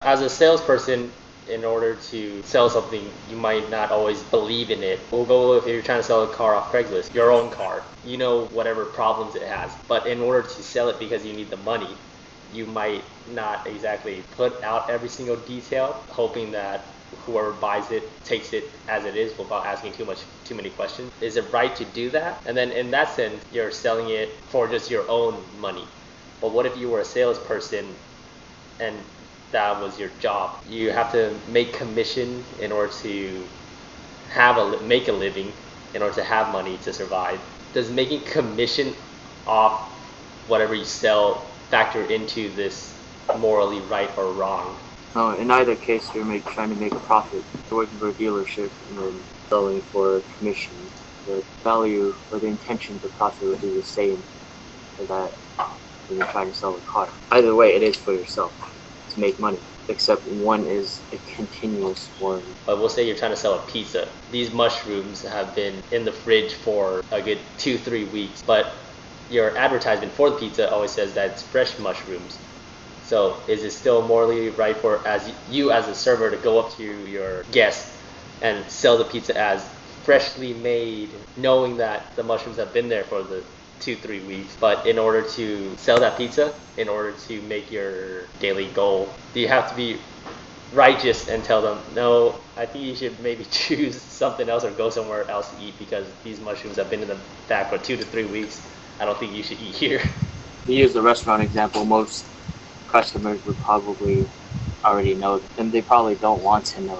as a salesperson, in order to sell something, you might not always believe in it. We'll go if you're trying to sell a car off Craigslist, your own car. You know whatever problems it has, but in order to sell it because you need the money, you might not exactly put out every single detail, hoping that whoever buys it takes it as it is without asking too many questions. Is it right to do that? And then in that sense, you're selling it for just your own money. But what if you were a salesperson and that was your job? You have to make commission in order to make a living, in order to have money to survive. Does making commission off whatever you sell factor into this morally right or wrong? No, in either case, you're trying to make a profit. You're working for a dealership and then selling for commission. The value or the intention of the profit would be the same as that when you're trying to sell a car. Either way, it is for yourself to make money, except one is a continuous one. But we'll say you're trying to sell a pizza. These mushrooms have been in the fridge for a good 2-3 weeks, but your advertisement for the pizza always says that it's fresh mushrooms. So is it still morally right for as a server to go up to your guest and sell the pizza as freshly made, knowing that the mushrooms have been there for the 2-3 weeks, but in order to sell that pizza, in order to make your daily goal, do you have to be righteous and tell them, no, I think you should maybe choose something else or go somewhere else to eat because these mushrooms have been in the bag for 2 to 3 weeks. I don't think you should eat here. To use the restaurant example, most customers would probably already know, and they probably don't want to know,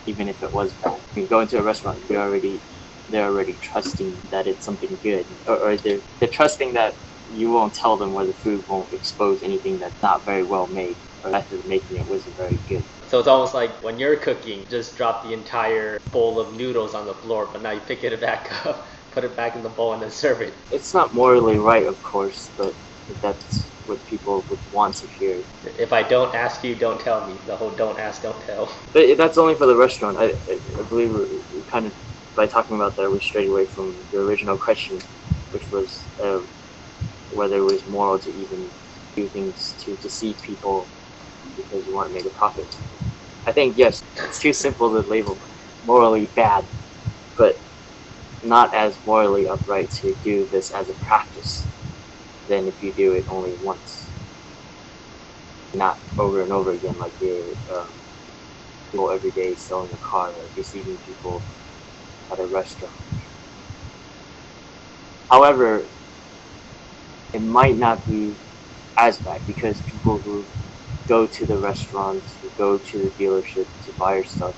even if it was bad. You go into a restaurant, they're already trusting that it's something good, or they're trusting that you won't tell them where the food won't expose anything that's not very well made, or after making it wasn't very good. So it's almost like when you're cooking, just drop the entire bowl of noodles on the floor, but now you pick it back up, put it back in the bowl, and then serve it. It's not morally right, of course, but that's what people would want to hear. If I don't ask you, don't tell me. The whole don't ask, don't tell. But that's only for the restaurant. I believe we kind of, by talking about that, we strayed away from the original question, which was whether it was moral to even do things to deceive people because you want to make a profit. I think, yes, it's too simple to label morally bad, but not as morally upright to do this as a practice than if you do it only once, not over and over again, like you're people every day selling a car or deceiving people at a restaurant. However, it might not be as bad because people who go to the restaurants, who go to the dealership to buy your stuff,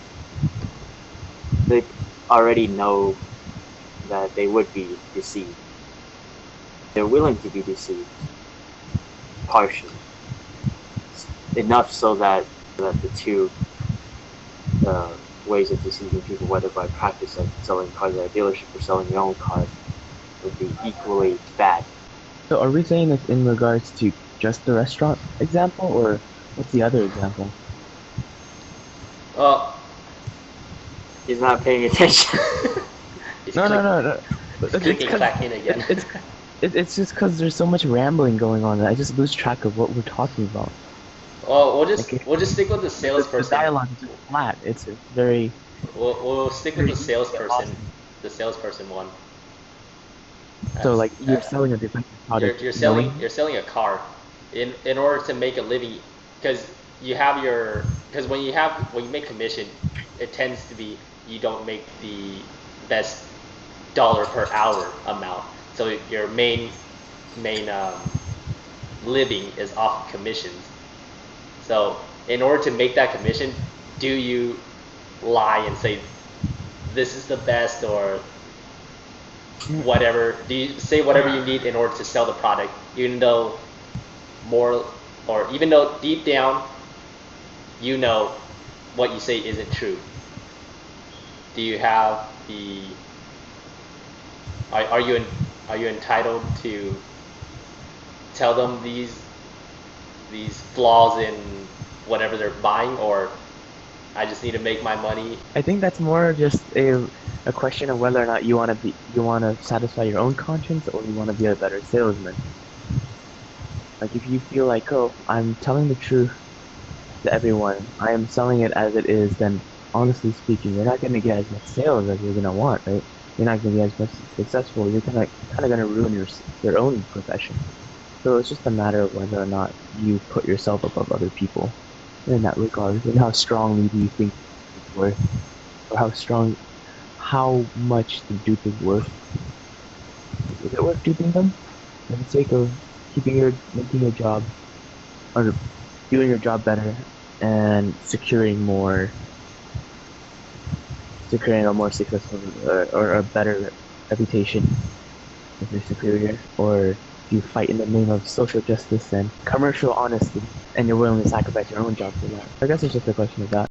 they already know that they would be deceived. They're willing to be deceived, partially. Enough so that the two ways of deceiving people, whether by practice like selling cars at a dealership or selling your own car, would be equally bad. So are we saying this in regards to just the restaurant example, or what's the other example? He's not paying attention. No. Clicking back in again. It's just because there's so much rambling going on that I just lose track of what we're talking about. Well, we'll just stick with the salesperson. The dialogue is just flat. It's very. We'll stick with the salesperson one. So like you're selling a different product. You're selling a car, in order to make a living, because when you make commission, it tends to be you don't make the best dollar per hour amount. So your main living is off of commissions. So in order to make that commission, do you lie and say this is the best or whatever? Do you say whatever you need in order to sell the product, even though deep down you know what you say isn't true? Do you have the are you entitled to tell them these flaws in whatever they're buying, or I just need to make my money? I think that's more just a question of whether or not you want to satisfy your own conscience, or you want to be a better salesman. Like if you feel like, oh, I'm telling the truth, to everyone, I am selling it as it is, then honestly speaking, you're not going to get as much sales as you're going to want, right? You're not going to be as much successful. You're kind of going to ruin your own profession. So it's just a matter of whether or not you put yourself above other people in that regard, and how strongly do you think it's worth, or how much the dupe is worth. Is it worth duping them for the sake of making your job, or doing your job better, and securing a more successful or a better reputation with your superior, or you fight in the name of social justice and commercial honesty, and you're willing to sacrifice your own job for that? I guess it's just a question of that.